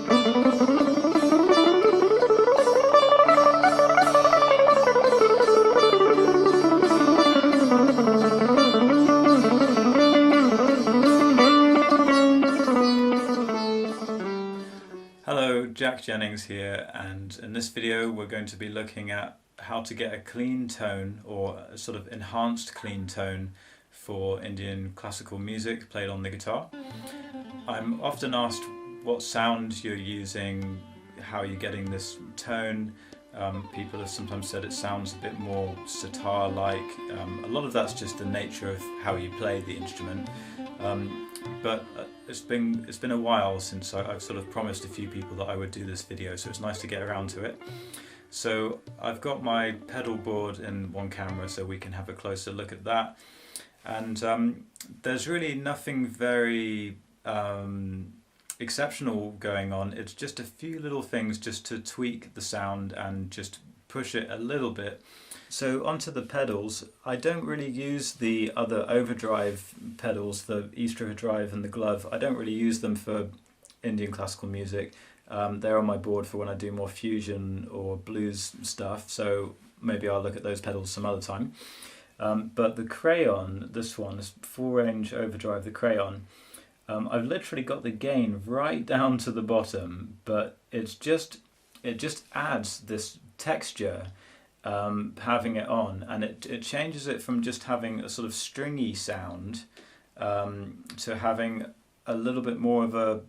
Hello, Jack Jennings here, and in this video we're going to be looking at how to get a clean tone, or a sort of enhanced clean tone, for Indian classical music played on the guitar. I'm often asked what sound you're using, how you're getting this tone. People have sometimes said it sounds a bit more sitar-like. A lot of that's just the nature of how you play the instrument. But it's been a while since I've sort of promised a few people that I would do this video, so it's nice to get around to it. So I've got my pedal board in one camera so we can have a closer look at that. And there's really nothing very exceptional going on. It's just a few little things just to tweak the sound and just push it a little bit. So onto the pedals, I don't really use the other overdrive pedals, the East River Drive and the Glove. I don't really use them for Indian classical music. They're on my board for when I do more fusion or blues stuff, so maybe I'll look at those pedals some other time. But the Crayon, this one, this full range overdrive, the Crayon, I've literally got the gain right down to the bottom, but it just adds this texture having it on, and it changes it from just having a sort of stringy sound to having a little bit more of a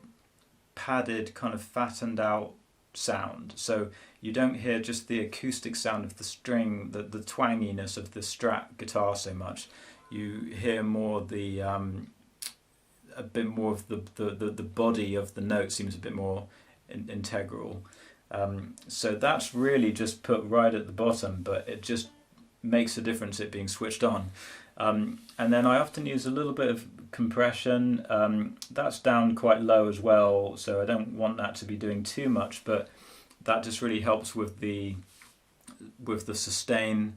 padded, kind of fattened out sound. So you don't hear just the acoustic sound of the string, the twanginess of the Strat guitar so much. You hear more the a bit more of the body of the note seems a bit more integral. So that's really just put right at the bottom, but it just makes a difference it being switched on. And then I often use a little bit of compression. That's down quite low as well, so I don't want that to be doing too much, but that just really helps with the sustain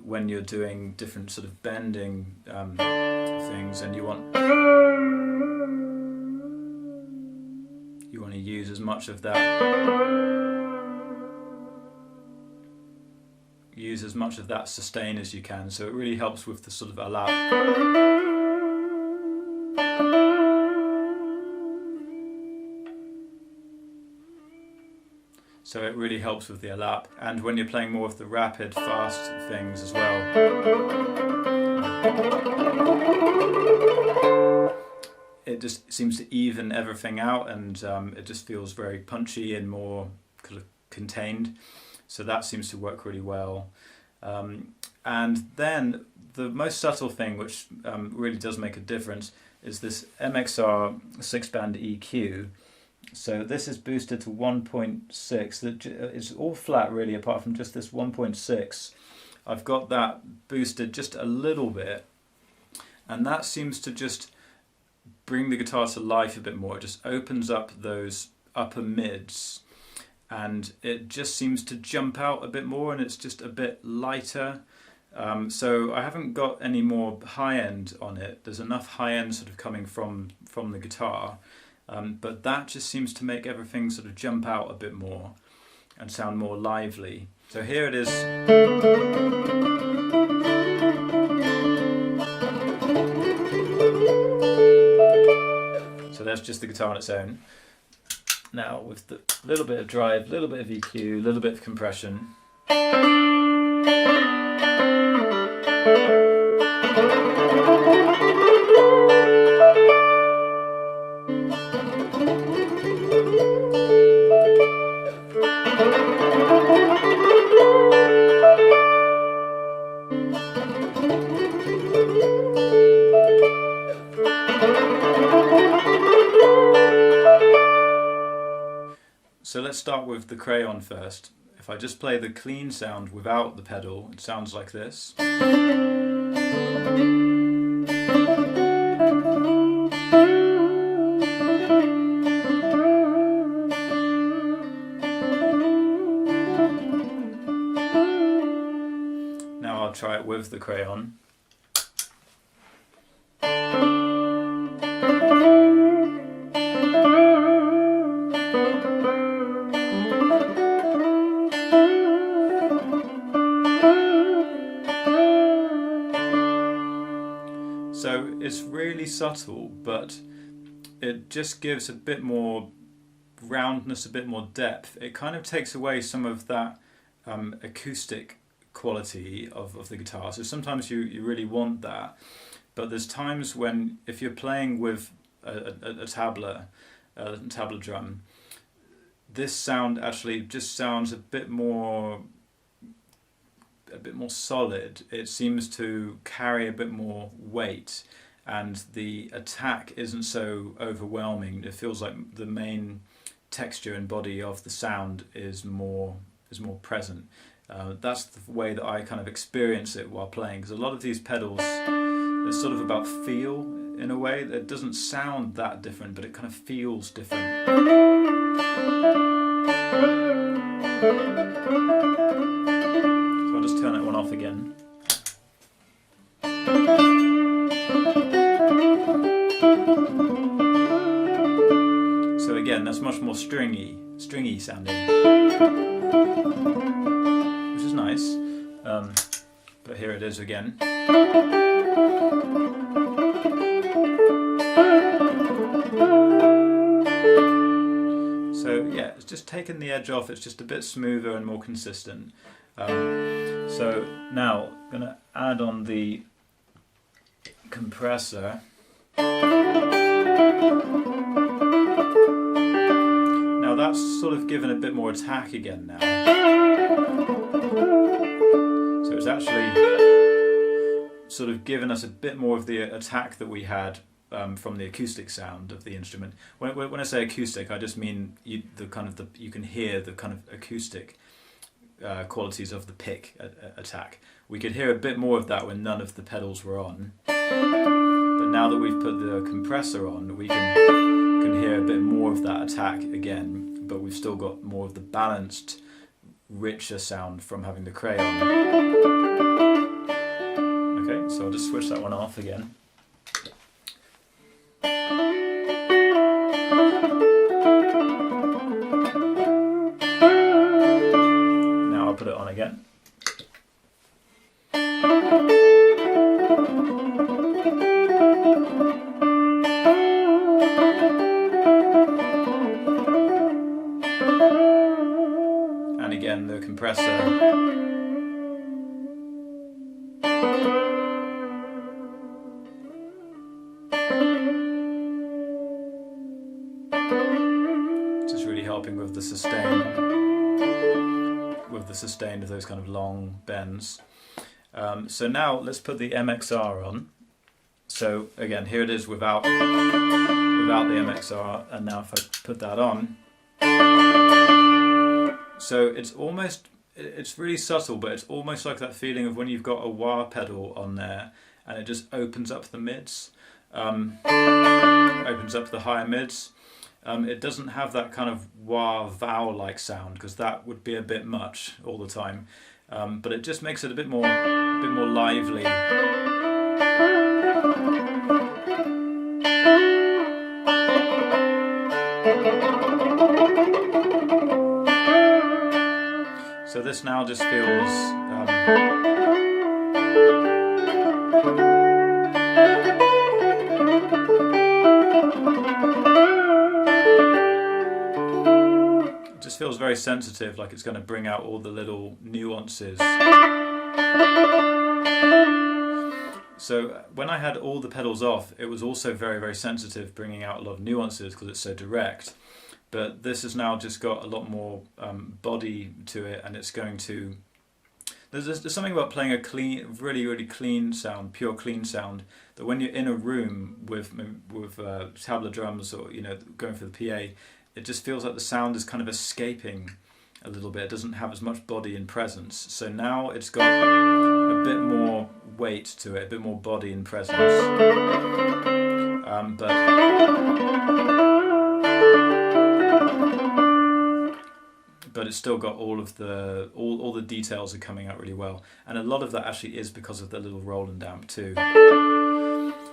when you're doing different sort of bending things, and you want to use as much of that sustain as you can, so it really helps with the sort of alap. So it really helps with the alap, and when you're playing more of the rapid, fast things as well. It just seems to even everything out, and it just feels very punchy and more kind of contained. So that seems to work really well. And then the most subtle thing, which really does make a difference, is this MXR 6-band EQ. So this is boosted to 1.6. It's all flat really, apart from just this 1.6. I've got that boosted just a little bit, and that seems to just bring the guitar to life a bit more. It just opens up those upper mids, and it just seems to jump out a bit more, and it's just a bit lighter. So I haven't got any more high end on it. There's enough high end sort of coming from the guitar, but that just seems to make everything sort of jump out a bit more and sound more lively. So here it is. So that's just the guitar on its own. Now with the little bit of drive, little bit of EQ, little bit of compression. So let's start with the Crayon first. If I just play the clean sound without the pedal, it sounds like this. Now I'll try it with the Crayon. subtle, but it just gives a bit more roundness, a bit more depth. It kind of takes away some of that acoustic quality of the guitar. So sometimes you really want that, but there's times when, if you're playing with a tabla drum, this sound actually just sounds a bit more solid. It seems to carry a bit more weight, and the attack isn't so overwhelming. It feels like the main texture and body of the sound is more present. That's the way that I kind of experience it while playing, because a lot of these pedals, they're sort of about feel in a way. It doesn't sound that different, but it kind of feels different. So I'll just turn that one off again. So again, that's much more stringy sounding, which is nice. But here it is again. So yeah, it's just taken the edge off. It's just a bit smoother and more consistent. So now I'm going to add on the compressor. Now that's sort of given a bit more attack again now. So it's actually sort of given us a bit more of the attack that we had from the acoustic sound of the instrument. When I say acoustic, I just mean you can hear the kind of acoustic qualities of the pick attack. We could hear a bit more of that when none of the pedals were on. But now that we've put the compressor on, we can hear a bit more of that attack again, but we've still got more of the balanced, richer sound from having the crayon. Okay, so I'll just switch that one off again. Now I'll put it on again. And again, the compressor. Just really helping with the sustain of those kind of long bends. So now let's put the MXR on. So again, here it is without the MXR, and now if I put that on, so it's really subtle, but it's almost like that feeling of when you've got a wah pedal on there and it just opens up the mids, opens up the higher mids. It doesn't have that kind of wah vowel-like sound, because that would be a bit much all the time. But it just makes it a bit more lively. So this now just feels feels very sensitive, like it's going to bring out all the little nuances. So when I had all the pedals off, it was also very, very sensitive, bringing out a lot of nuances because it's so direct. But this has now just got a lot more body to it, and it's going to... There's something about playing a clean, really, really clean sound, pure clean sound, that when you're in a room with tabla drums, or going for the PA, it just feels like the sound is kind of escaping a little bit. It doesn't have as much body and presence. So now it's got a bit more weight to it, a bit more body and presence. But it's still got all of the all the details are coming out really well, and a lot of that actually is because of the little Roland amp too.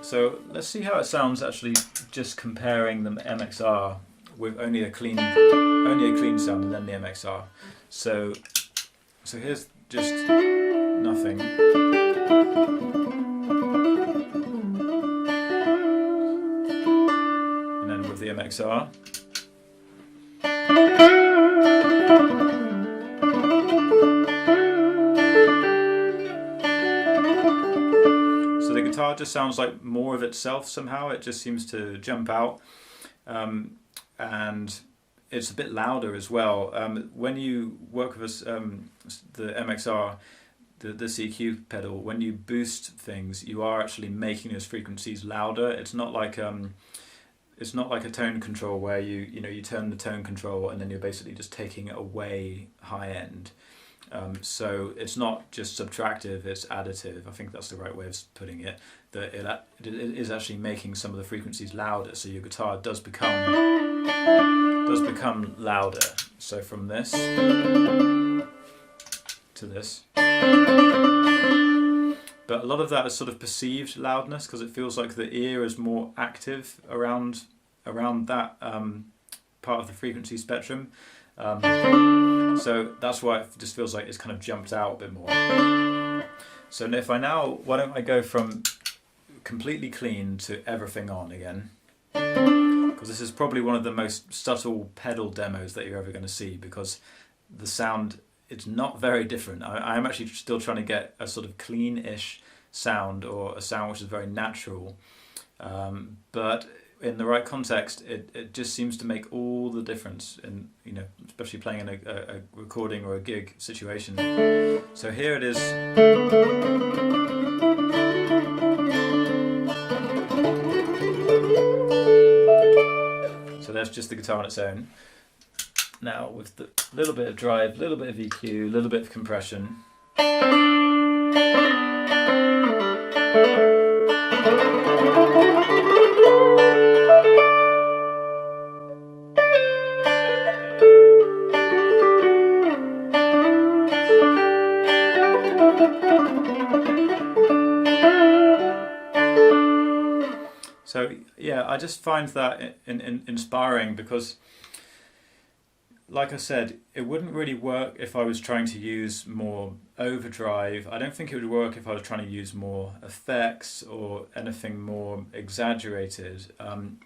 So let's see how it sounds actually, just comparing the MXR with only a clean sound and then the MXR. So here's just nothing. MXR. So the guitar just sounds like more of itself somehow. It just seems to jump out, and it's a bit louder as well. When you work with the MXR, this EQ pedal, when you boost things, you are actually making those frequencies louder. It's not like a tone control where you turn the tone control and then you're basically just taking it away high end. So it's not just subtractive, it's additive. I think that's the right way of putting it. That it is actually making some of the frequencies louder, so your guitar does become louder. So from this to this. But a lot of that is sort of perceived loudness, because it feels like the ear is more active around that part of the frequency spectrum. So that's why it just feels like it's kind of jumped out a bit more. So if why don't I go from completely clean to everything on again? Because this is probably one of the most subtle pedal demos that you're ever going to see, because the sound, it's not very different. I'm actually still trying to get a sort of clean-ish sound, or a sound which is very natural. But in the right context, it just seems to make all the difference, in especially playing in a recording or a gig situation. So here it is. So there's just the guitar on its own. Now with the little bit of drive, little bit of EQ, little bit of compression. So yeah, I just find that inspiring, because like I said, it wouldn't really work if I was trying to use more overdrive. I don't think it would work if I was trying to use more effects or anything more exaggerated,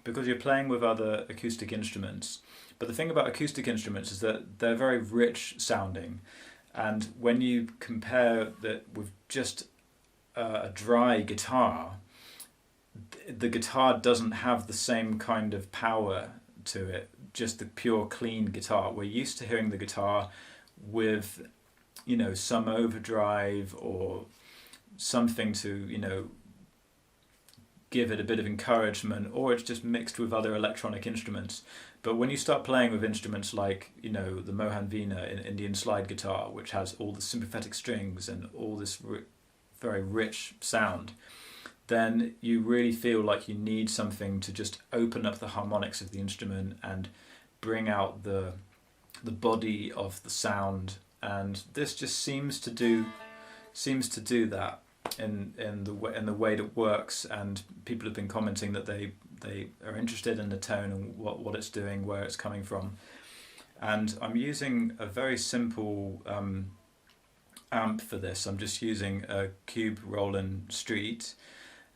because you're playing with other acoustic instruments. But the thing about acoustic instruments is that they're very rich sounding, and when you compare that with just a dry guitar, the guitar doesn't have the same kind of power to it. Just the pure clean guitar. We're used to hearing the guitar with, some overdrive or something to, give it a bit of encouragement, or it's just mixed with other electronic instruments. But when you start playing with instruments like, the Mohan Veena in Indian slide guitar, which has all the sympathetic strings and all this very rich sound, then you really feel like you need something to just open up the harmonics of the instrument and bring out the body of the sound. And this just seems to do that in the way that it works. And people have been commenting that they are interested in the tone and what it's doing, where it's coming from. And I'm using a very simple amp for this. I'm just using a Cube Roland Street.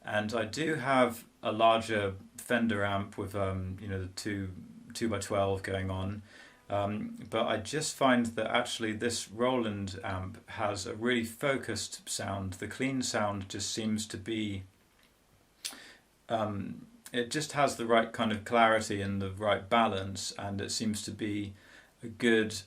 And I do have a larger Fender amp with the 2x12 going on, but I just find that actually this Roland amp has a really focused sound. The clean sound just seems to be, it just has the right kind of clarity and the right balance, and it seems to be a good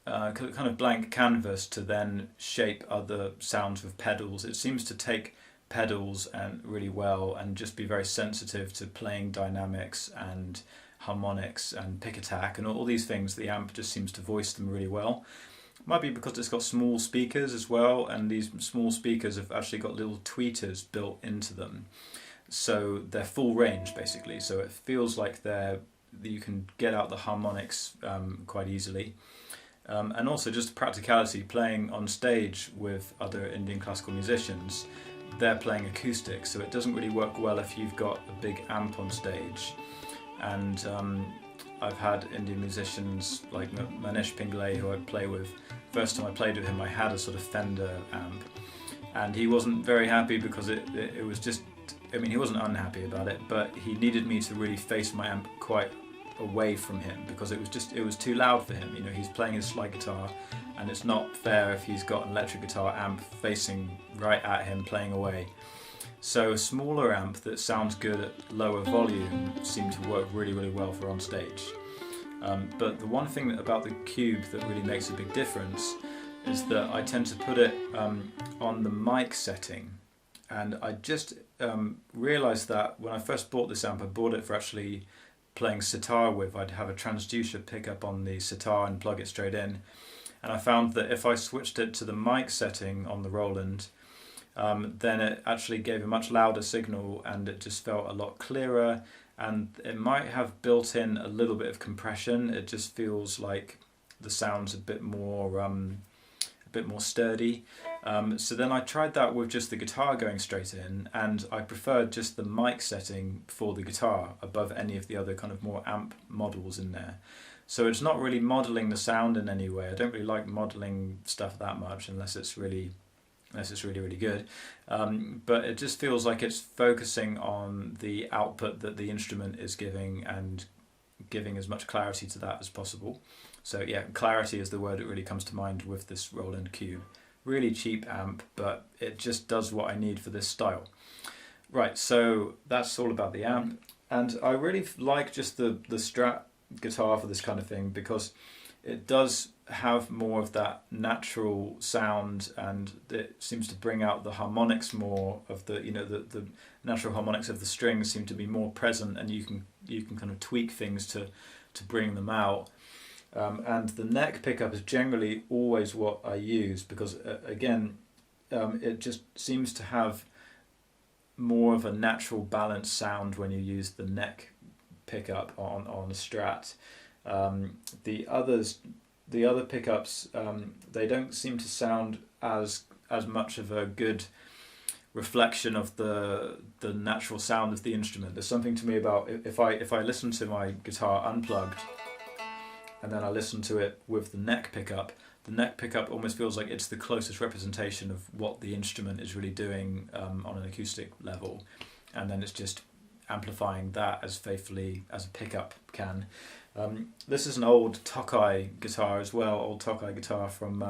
kind of blank canvas to then shape other sounds with pedals. It seems to take pedals and really well, and just be very sensitive to playing dynamics and harmonics and pick attack and all these things. The amp just seems to voice them really well. Might be because it's got small speakers as well, and these small speakers have actually got little tweeters built into them, so they're full range basically, so it feels like you can get out the harmonics quite easily. And also just practicality, playing on stage with other Indian classical musicians, they're playing acoustic, so it doesn't really work well if you've got a big amp on stage. And I've had Indian musicians like Manish Pinglay, who I play with. First time I played with him, I had a sort of Fender amp, and he wasn't very happy because it was just I mean, he wasn't unhappy about it, but he needed me to really face my amp quite away from him because it was too loud for him. You know, he's playing his slide guitar, and it's not fair if he's got an electric guitar amp facing right at him playing away. So a smaller amp that sounds good at lower volume seemed to work really, really well for on stage. But the one thing about the Cube that really makes a big difference is that I tend to put it on the mic setting, and I just realised that when I first bought this amp, I bought it for actually playing sitar with. I'd have a transducer pickup on the sitar and plug it straight in, and I found that if I switched it to the mic setting on the Roland, then it actually gave a much louder signal and it just felt a lot clearer, and it might have built in a little bit of compression. It just feels like the sound's a bit more sturdy. So then I tried that with just the guitar going straight in, and I preferred just the mic setting for the guitar above any of the other kind of more amp models in there. So it's not really modelling the sound in any way. I don't really like modelling stuff that much unless it's really good. But it just feels like it's focusing on the output that the instrument is giving and giving as much clarity to that as possible. So yeah, clarity is the word that really comes to mind with this Roland Cube. Really cheap amp, but it just does what I need for this style. Right, so that's all about the amp. And I really like just the Strat guitar for this kind of thing because it does have more of that natural sound, and it seems to bring out the harmonics more of the, you know, the natural harmonics of the strings seem to be more present, and you can kind of tweak things to bring them out. And the neck pickup is generally always what I use because again, it just seems to have more of a natural balanced sound when you use the neck pickup on a Strat. The other pickups, they don't seem to sound as much of a good reflection of the natural sound of the instrument. There's something to me about if I listen to my guitar unplugged and then I listen to it with the neck pickup almost feels like it's the closest representation of what the instrument is really doing on an acoustic level, and then it's just amplifying that as faithfully as a pickup can. This is an old Tokai guitar as well, old Tokai guitar from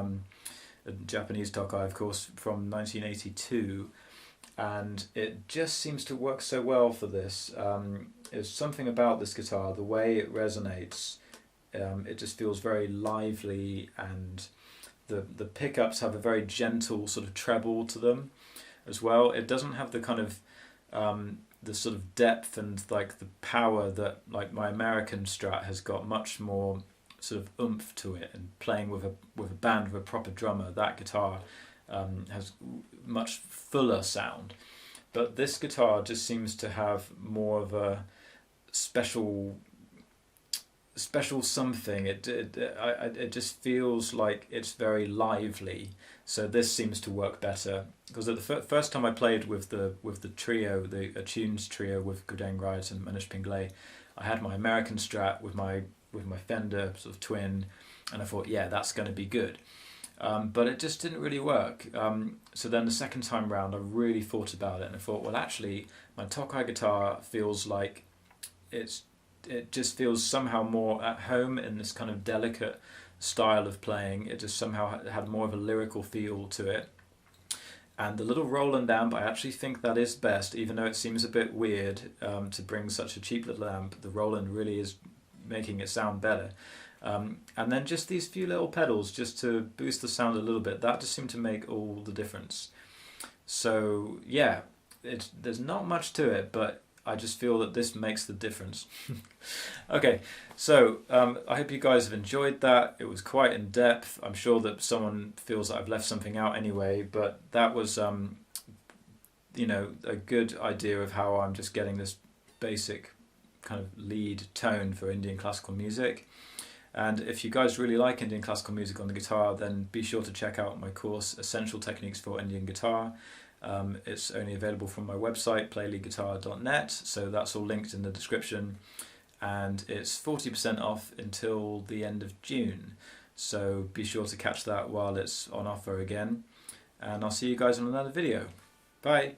a Japanese Tokai, of course, from 1982, and it just seems to work so well for this. There's something about this guitar, the way it resonates, it just feels very lively, and the pickups have a very gentle sort of treble to them as well. It doesn't have the kind of the sort of depth and like the power that like my American Strat has got, much more sort of oomph to it, and playing with a band with a proper drummer, that guitar has much fuller sound. But this guitar just seems to have more of a special something. It just feels like it's very lively. So this seems to work better because at the first time I played with the trio, the Attunes trio with Gudeng Riot and Manish Pinglay, I had my American Strat with my Fender sort of twin, and I thought, yeah, that's going to be good. But it just didn't really work. So then the second time round, I really thought about it, and I thought, well, actually, my Tokai guitar feels like it just feels somehow more at home in this kind of delicate style of playing. It just somehow had more of a lyrical feel to it. And the little Roland amp, I actually think that is best, even though it seems a bit weird to bring such a cheap little amp. The Roland really is making it sound better. And then just these few little pedals just to boost the sound a little bit, that just seemed to make all the difference. So yeah, there's not much to it, but I just feel that this makes the difference. Okay, so I hope you guys have enjoyed that. It was quite in depth. I'm sure that someone feels that I've left something out anyway, but that was you know, a good idea of how I'm just getting this basic kind of lead tone for Indian classical music. And if you guys really like Indian classical music on the guitar, then be sure to check out my course, Essential Techniques for Indian Guitar. It's only available from my website, playleadguitar.net, so that's all linked in the description, and it's 40% off until the end of June, so be sure to catch that while it's on offer again, and I'll see you guys in another video. Bye!